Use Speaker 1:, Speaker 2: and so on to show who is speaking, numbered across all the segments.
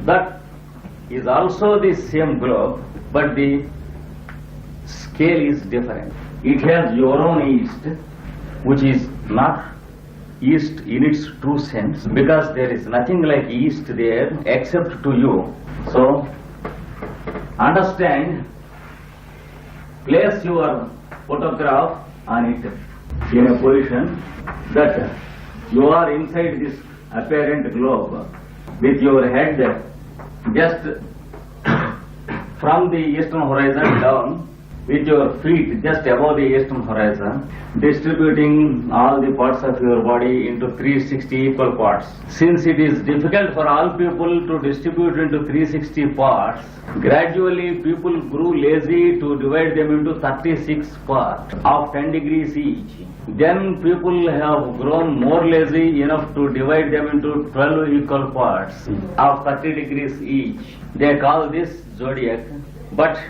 Speaker 1: that is also the same globe, but the scale is different. It has your own east, which is not east in its true sense, because there is nothing like east there except to you. So, understand, place your photograph on it in a position that you are inside this apparent globe with your head just from the eastern horizon down, with your feet just above the eastern horizon, distributing all the parts of your body into 360 equal parts. Since it is difficult for all people to distribute into 360 parts, gradually people grew lazy to divide them into 36 parts of 10 degrees each. Then people have grown more lazy enough to divide them into 12 equal parts of 30 degrees each. They call this zodiac. But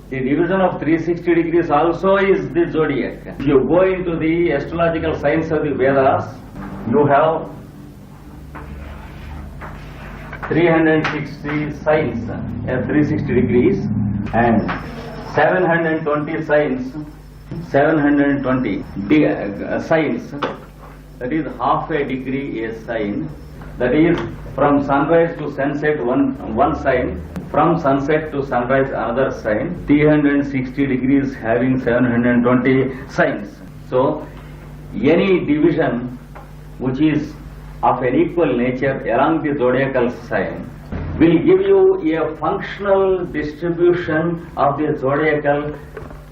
Speaker 1: the division of 360 degrees also is the zodiac. If you go into the astrological science of the Vedas, you have 360 signs at 360 degrees and 720 signs, 720 signs, that is half a degree a sign, that is from sunrise to sunset one sign, from sunset to sunrise another sign, 360 degrees having 720 signs. So, any division which is of an equal nature along the zodiacal sign will give you a functional distribution of the zodiacal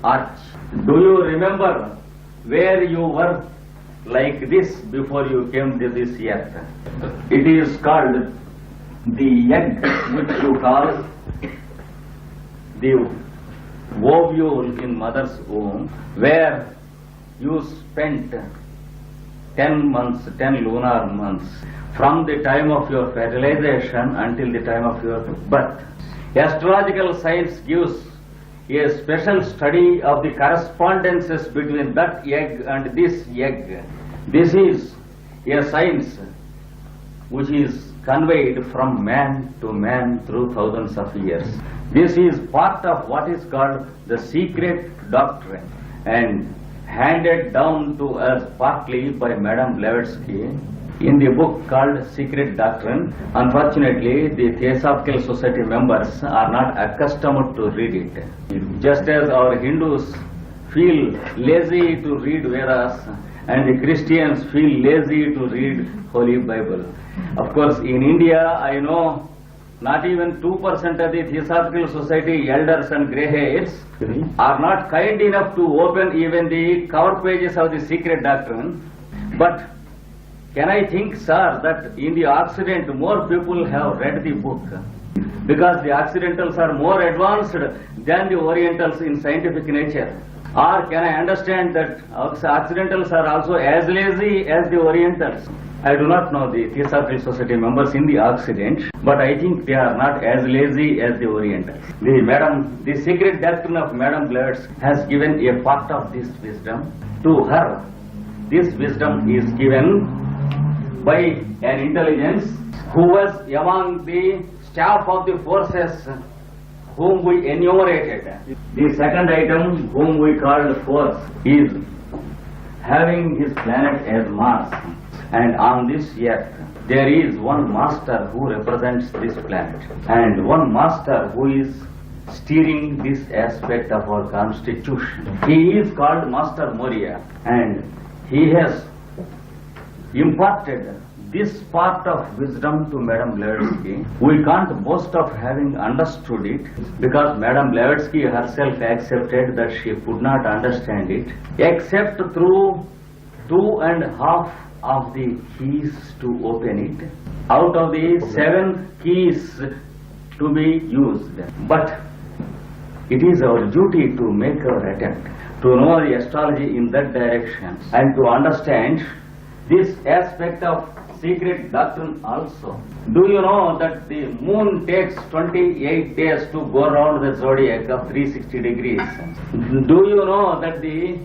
Speaker 1: arch. Do you remember where you were like this before you came to this earth? It is called the egg, which you call the ovule in mother's womb, where you spent 10 months, 10 lunar months, from the time of your fertilization until the time of your birth. Astrological science gives a special study of the correspondences between that egg and this egg. This is a science which is conveyed from man to man through thousands of years. This is part of what is called the secret doctrine and handed down to us partly by Madame Blavatsky in the book called Secret Doctrine. Unfortunately, the Theosophical Society members are not accustomed to read it. Just as our Hindus feel lazy to read Vedas and the Christians feel lazy to read Holy Bible. Of course, in India, I know not even 2% of the Theosophical Society elders and grey hairs are not kind enough to open even the cover pages of the Secret Doctrine. But can I think, sir, that in the Occident more people have read the book because the Occidentals are more advanced than the Orientals in scientific nature? Or can I understand that Occidentals are also as lazy as the Orientals? I do not know the Theosophical Society members in the Occident, but I think they are not as lazy as the Orientals. The Secret Doctrine of Madame Blavatsky has given a part of this wisdom to her. This wisdom is given by an intelligence who was among the staff of the forces whom we enumerated. The second item, whom we called force, is having his planet as Mars. And on this earth, there is one master who represents this planet, and one master who is steering this aspect of our constitution. He is called Master Moria, and he has imparted this part of wisdom to Madame Blavatsky. We can't boast of having understood it because Madame Blavatsky herself accepted that she could not understand it except through 2.5 of the keys to open it out of the 7 keys to be used. But it is our duty to make our attempt to know the astrology in that direction and to understand this aspect of secret doctrine also. Do you know that the moon takes 28 days to go around the zodiac of 360 degrees? Do you know that the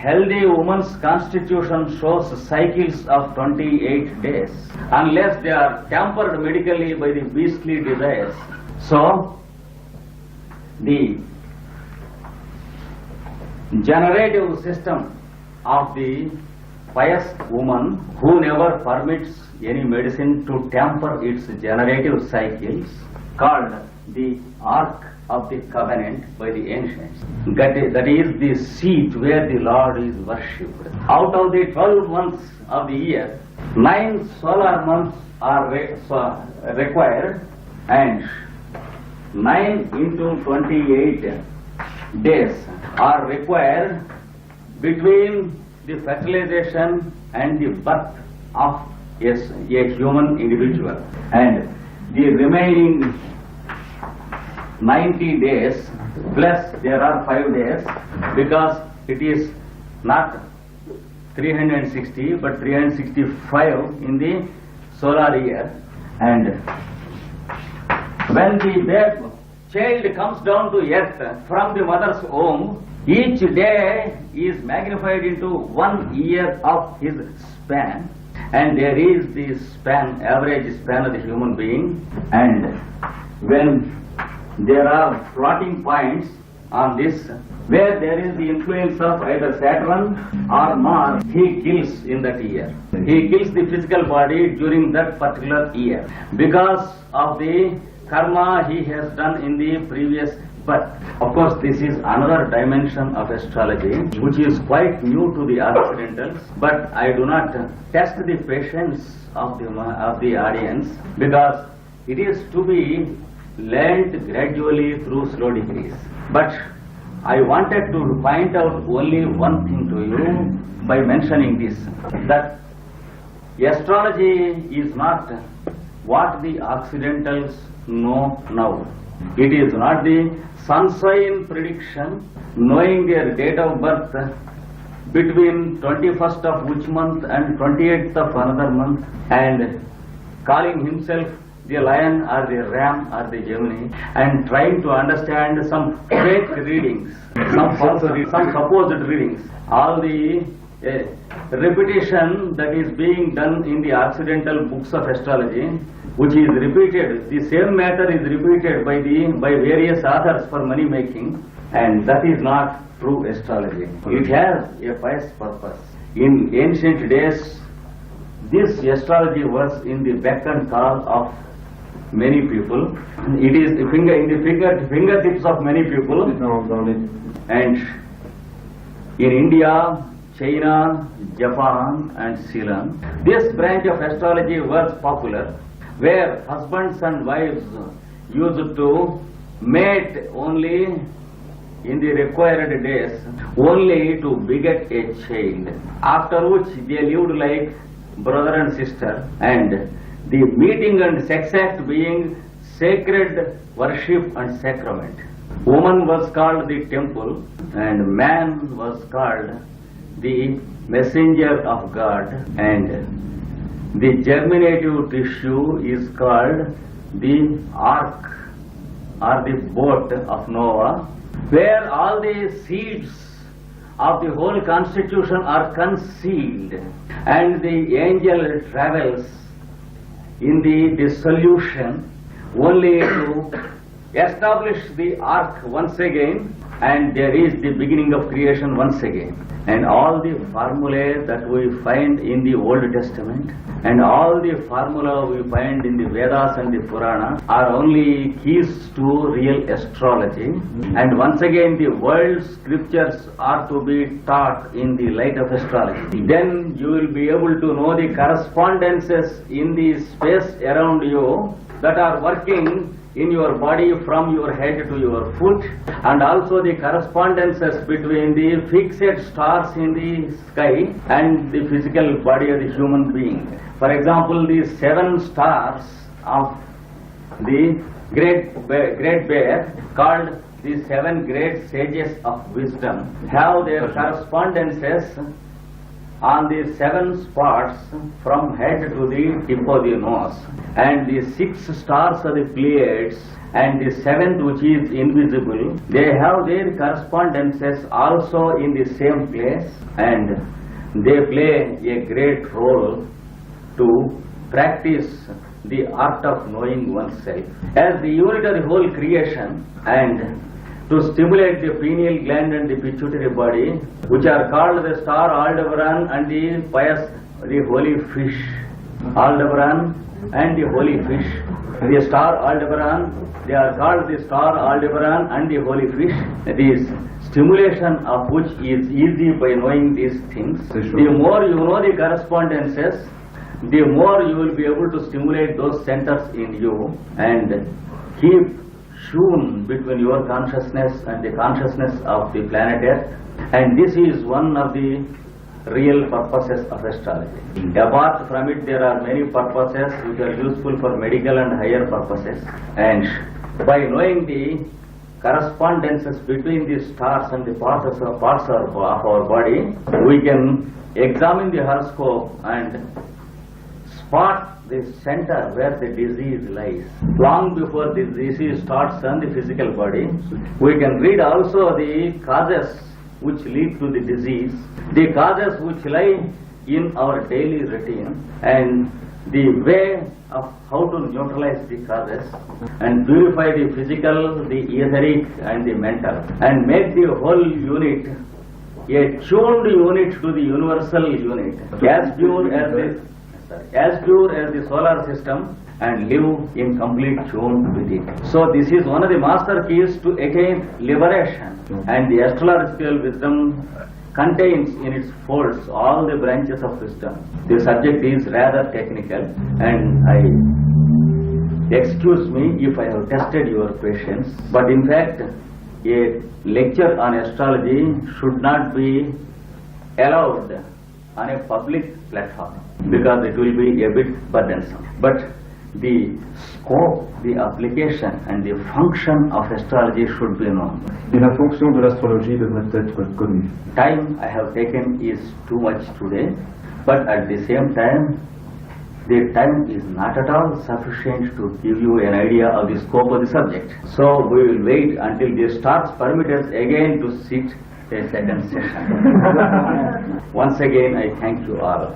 Speaker 1: healthy woman's constitution shows cycles of 28 days, unless they are tempered medically by the beastly desires. So, the generative system of the pious woman who never permits any medicine to temper its generative cycles, called the Ark of the Covenant by the ancients. That is the seat where the Lord is worshipped. Out of the 12 months of the year, 9 solar months are required, and 9 into 28 days are required between the fertilization and the birth of a human individual. And the remaining 90 days plus there are 5 days, because it is not 360 but 365 in the solar year. And when the child comes down to earth from the mother's womb, each day is magnified into 1 year of his span, and there is the average span of the human being. And when there are plotting points on this, where there is the influence of either Saturn or Mars, he kills in that year. He kills the physical body during that particular year because of the karma he has done in the previous birth. Of course, this is another dimension of astrology which is quite new to the Occidentals, but I do not test the patience of the audience, because it is to be learned gradually through slow degrees. But I wanted to point out only one thing to you by mentioning this, that astrology is not what the Occidentals know now. It is not the sun sign prediction, knowing their date of birth between 21st of which month and 28th of another month, and calling himself the lion or the ram or the Gemini, and trying to understand some fake readings, some false readings, some supposed readings. All the repetition that is being done in the Occidental books of astrology, which is repeated, the same matter is repeated by various authors for money making, and that is not true astrology. It has a pious purpose. In ancient days, this astrology was in the beck and call of many people. It is in the fingertips of many people. And in India, China, Japan and Ceylon, this branch of astrology was popular, where husbands and wives used to mate only in the required days, only to beget a child, after which they lived like brother and sister, and the meeting and sex act being sacred worship and sacrament. Woman was called the temple, and man was called the messenger of God, and the germinative tissue is called the ark or the boat of Noah, where all the seeds of the whole constitution are concealed, and the angel travels in the dissolution only to establish the ark once again, and there is the beginning of creation once again. And all the formulae that we find in the Old Testament and all the formula we find in the Vedas and the Purana are only keys to real astrology. And once again, the world scriptures are to be taught in the light of astrology. Then you will be able to know the correspondences in the space around you that are working in your body from your head to your foot, and also the correspondences between the fixed stars in the sky and the physical body of the human being. For example, the 7 stars of the Great Bear, called the 7 great sages of wisdom, have their correspondences on the 7 spots from head to the tip of the nose, and the 6 stars are the Pleiades, and the 7th, which is invisible, they have their correspondences also in the same place, and they play a great role to practice the art of knowing oneself. As the unit of the whole creation, and to stimulate the pineal gland and the pituitary body, which are called the star Aldebaran and the holy fish. Aldebaran and the holy fish. The star Aldebaran, they are called the star Aldebaran and the holy fish. This stimulation of which is easy by knowing these things. The more you know the correspondences, the more you will be able to stimulate those centers in you and keep tune between your consciousness and the consciousness of the planet Earth. And this is one of the real purposes of astrology. Apart from it, there are many purposes which are useful for medical and higher purposes. And by knowing the correspondences between the stars and the parts of our body, we can examine the horoscope and spot the center where the disease lies. Long before the disease starts on the physical body, we can read also the causes which lead to the disease, the causes which lie in our daily routine, and the way of how to neutralize the causes and purify the physical, the etheric and the mental, and make the whole unit a tuned unit to the universal unit, as pure as the solar system, and live in complete tune with it. So this is one of the master keys to attain liberation, and the astrological wisdom contains in its folds all the branches of wisdom. The subject is rather technical, and excuse me if I have tested your patience, but in fact a lecture on astrology should not be allowed on a public platform because it will be a bit burdensome. But the scope, the application and the function of astrology should be known.
Speaker 2: Et la fonction de l'astrologie devrait être connue.
Speaker 1: Time I have taken is too much today, but at the same time, the time is not at all sufficient to give you an idea of the scope of the subject. So we will wait until the stars permit us again to sit a second session. Once again, I thank you all.